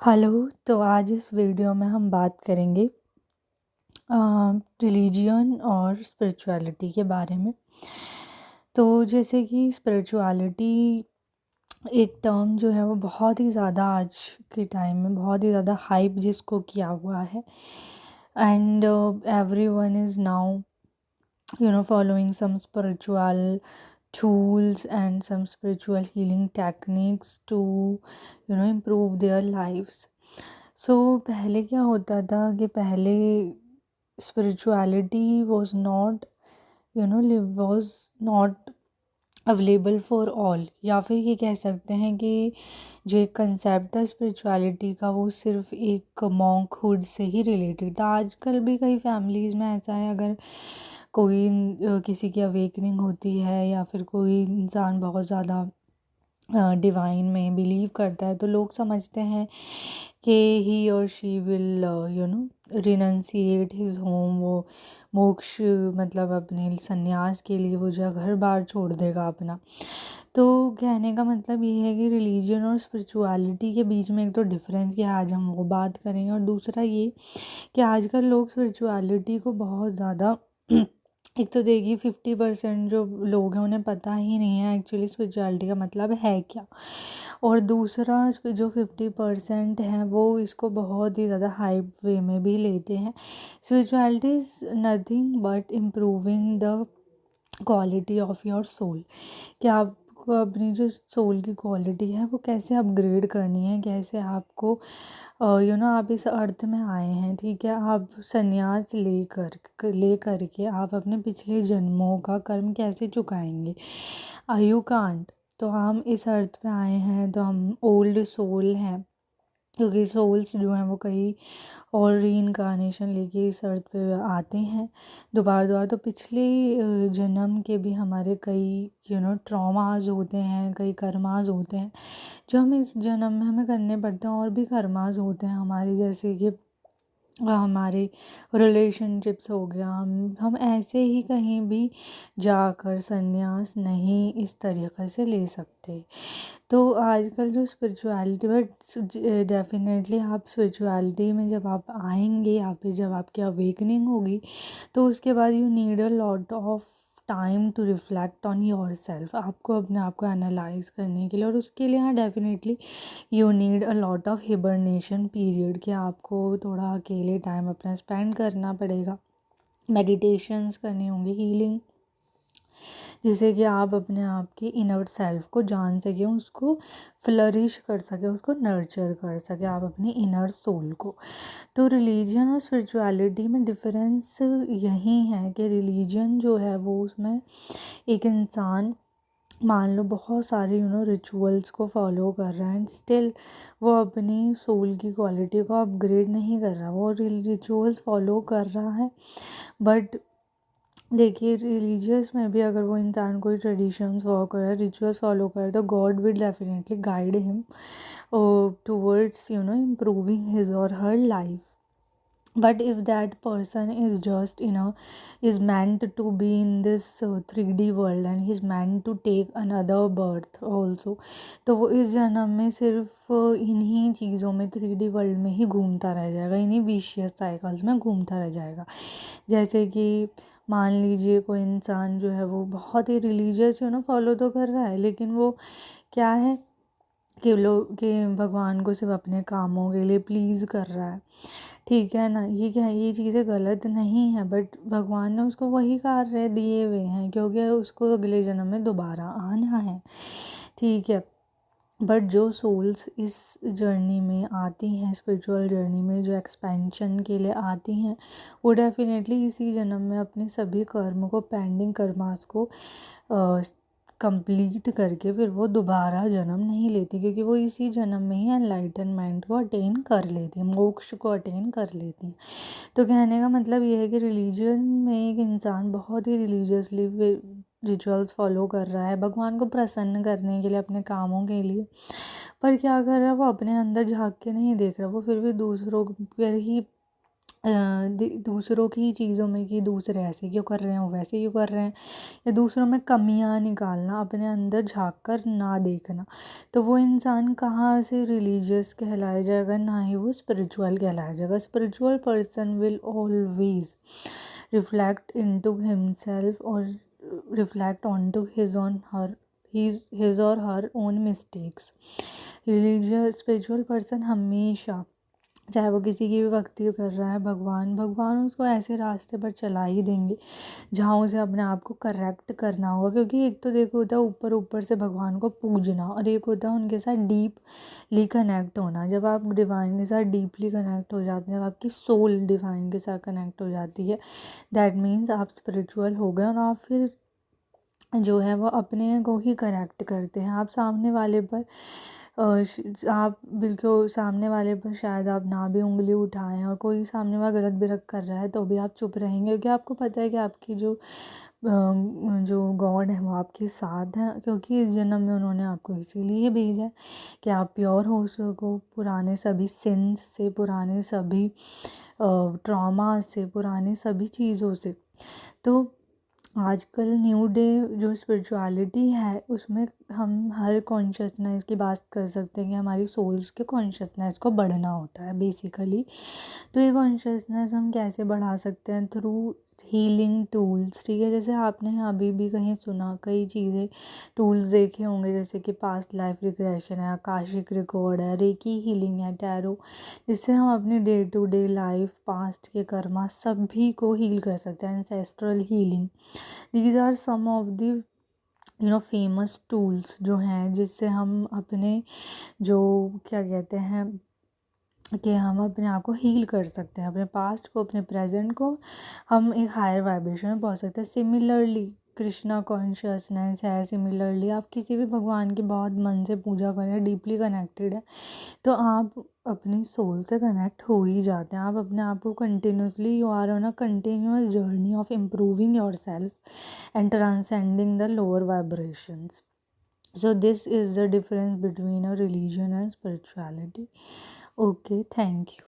Hello. तो आज इस वीडियो में हम बात करेंगे रिलीजियन और स्पिरिचुअलिटी के बारे में। तो जैसे कि स्पिरिचुअलिटी एक टर्म जो है वो बहुत ही ज़्यादा आज के टाइम में बहुत ही ज़्यादा हाइप जिसको किया हुआ है। And everyone is now following some spiritual tools and some spiritual healing techniques to improve their lives. So पहले क्या होता था कि पहले spirituality was not was not available for all, या फिर ये कह सकते हैं कि जो एक कंसेप्ट था स्पिरिचुअलिटी का वो सिर्फ एक मॉन्कहुड से ही रिलेटेड था। आजकल भी कई फैमिलीज़ में ऐसा है, अगर कोई किसी की अवेकनिंग होती है या फिर कोई इंसान बहुत ज़्यादा डिवाइन में बिलीव करता है तो लोग समझते हैं कि ही और शी विल रिनंसिएट हिज होम, वो मोक्ष मतलब अपने संन्यास के लिए वो जो घर बार छोड़ देगा अपना। तो कहने का मतलब ये है कि रिलीजन और स्पिरिचुअलिटी के बीच में एक तो डिफरेंस क्या है, आज हम वो बात करेंगे। और दूसरा ये कि आजकल लोग स्पिरिचुअलिटी को बहुत ज़्यादा एक तो देखिए 50% जो लोग हैं उन्हें पता ही नहीं है एक्चुअली स्पिरिचुअलिटी का मतलब है क्या। और दूसरा जो 50% है वो इसको बहुत ही ज़्यादा हाइप वे में भी लेते हैं। Spirituality is nothing but improving the quality of your soul, कि आपको अपनी जो सोल की क्वालिटी है वो कैसे अपग्रेड करनी है, कैसे आपको आप इस अर्थ में आए हैं, ठीक है। आप संन्यास ले करके आप अपने पिछले जन्मों का कर्म कैसे चुकाएंगे। You can't. तो हम इस अर्थ पे आए हैं तो हम ओल्ड सोल हैं, क्योंकि सोल्स जो हैं वो कई और रीइंकार्नेशन लेके इस अर्थ पे आते हैं दोबारा दोबारा। तो पिछले जन्म के भी हमारे कई ट्रॉमाज होते हैं, कई कर्माज होते हैं जो हमें इस जन्म में हमें करने पड़ते हैं। और भी कर्माज होते हैं हमारे, जैसे कि हमारे रिलेशनशिप्स हो गया, हम ऐसे ही कहीं भी जाकर संन्यास नहीं इस तरीक़े से ले सकते। तो आजकल जो स्पिरिचुअलिटी, बट डेफिनेटली आप स्पिरिचुअलिटी में जब आप आएंगे या फिर जब आपकी अवेकनिंग होगी तो उसके बाद you need a lot of time to reflect on yourself, आपको अपने आप को एनालाइज करने के लिए। और उसके लिए हाँ definitely you need a lot of hibernation period, कि आपको थोड़ा अकेले टाइम अपना स्पेंड करना पड़ेगा, मेडिटेशंस करनी होंगी, हीलिंग, जिससे कि आप अपने आप की इनर सेल्फ को जान सकें, उसको फ्लरिश कर सकें, उसको नर्चर कर सकें, आप अपनी इनर सोल को। तो रिलीजन और स्पिरिचुअलिटी में डिफरेंस यही है कि रिलीजन जो है वो उसमें एक इंसान मान लो बहुत सारे रिचुअल्स को फॉलो कर रहा है एंड स्टिल वो अपनी सोल की क्वालिटी को अपग्रेड नहीं कर रहा, वो रिचुअल्स फॉलो कर रहा है। बट देखिए रिलीजियस में भी अगर वो इंसान कोई ट्रेडिशंस फॉलो कर रहा है, रिचुअल्स फॉलो कर रहा है, तो God will definitely guide him towards improving his और her life. But if that person is just is meant to be in this 3D world and he's meant to take another birth also, तो वो इस जन्म में सिर्फ इन्हीं चीज़ों में 3D वर्ल्ड में ही घूमता रह जाएगा, इन्हीं विशियस साइकिल्स में घूमता रह जाएगा। जैसे कि मान लीजिए कोई इंसान जो है वो बहुत ही रिलीजियस फॉलो तो कर रहा है, लेकिन वो क्या है कि लोग कि भगवान को सिर्फ अपने कामों के लिए प्लीज़ कर रहा है, ठीक है ना। ये क्या है, ये चीज़ें गलत नहीं है, बट भगवान ने उसको वही कार्य दिए हुए हैं क्योंकि उसको अगले जन्म में दोबारा आना है, ठीक है। बट जो सोल्स इस जर्नी में आती हैं, स्पिरिचुअल जर्नी में जो एक्सपेंशन के लिए आती हैं, वो डेफिनेटली इसी जन्म में अपने सभी कर्म को, पेंडिंग कर्मास को कंप्लीट करके फिर वो दोबारा जन्म नहीं लेती, क्योंकि वो इसी जन्म में ही एनलाइटनमेंट को अटेन कर लेती है, मोक्ष को अटेन कर लेती है। तो कहने का मतलब ये है कि रिलीजन में एक इंसान बहुत ही रिलीजियसली रिचुअल्स फॉलो कर रहा है भगवान को प्रसन्न करने के लिए, अपने कामों के लिए, पर क्या कर रहा है वो अपने अंदर झांक के नहीं देख रहा, वो फिर भी दूसरों पर ही दूसरों की चीज़ों में कि दूसरे ऐसे क्यों कर रहे हैं, वो वैसे क्यों कर रहे हैं, या दूसरों में कमियां निकालना, अपने अंदर झांक कर ना देखना, तो वो इंसान कहाँ से रिलीजियस कहलाया जाएगा, ना ही वो स्पिरिचुअल कहलाया जाएगा। Spiritual person will always reflect into himself और reflect on to his on her his or her own mistakes। Religious spiritual person हमेशा, चाहे वो किसी की भी भक्ति कर रहा है, भगवान उसको ऐसे रास्ते पर चला ही देंगे जहाँ उसे अपने आप को करेक्ट करना होगा। क्योंकि एक तो देखो होता है ऊपर ऊपर से भगवान को पूजना, और एक होता है उनके साथ डीपली कनेक्ट होना। जब आप डिवाइन के साथ डीपली कनेक्ट हो जाते हैं, जब आपकी सोल डिवाइन के साथ कनेक्ट हो जाती है, दैट मीन्स आप स्पिरिचुअल हो गए। और आप फिर जो है वो अपने को ही करेक्ट करते हैं। आप सामने वाले पर आप बिल्कुल सामने वाले पर शायद आप ना भी उंगली उठाएं, और कोई सामने वाला गलत भी कर रहा है तो भी आप चुप रहेंगे, क्योंकि आपको पता है कि आपकी जो गॉड है वो आपके साथ है। क्योंकि इस जन्म में उन्होंने आपको इसीलिए भेजा है कि आप प्योर हो सको पुराने सभी सिंस से, पुराने सभी ट्रॉमा से, पुराने सभी चीज़ों से। तो आजकल न्यू डे जो स्पिरिचुअलिटी है उसमें हम हर कॉन्शियसनेस की बात कर सकते हैं कि हमारी सोल्स के कॉन्शियसनेस को बढ़ना होता है बेसिकली। तो ये कॉन्शियसनेस हम कैसे बढ़ा सकते हैं? थ्रू हीलिंग टूल्स, ठीक है। जैसे आपने अभी भी कहीं सुना, कई चीज़ें टूल्स देखे होंगे, जैसे कि पास्ट लाइफ रिग्रेशन है, आकाशिक रिकॉर्ड है, रेकी हीलिंग है, टैरो, जिससे हम अपने day to day life, past के कर्मा सभी को हील कर सकते हैं। Ancestral healing, these are some of the famous tools जो हैं, जिससे हम अपने जो क्या कहते हैं कि हम अपने आप को हील कर सकते हैं, अपने पास्ट को, अपने प्रेजेंट को हम एक हायर वाइब्रेशन में पहुंच सकते हैं। सिमिलरली कृष्णा कॉन्शियसनेस है, सिमिलरली आप किसी भी भगवान की बहुत मन से पूजा करें, डीपली कनेक्टेड है, तो आप अपनी सोल से कनेक्ट हो ही जाते हैं। आप अपने आप को continuously, you are on a continuous journey of improving yourself and transcending the lower vibrations. So this is the difference between a religion and spirituality. Okay, thank you.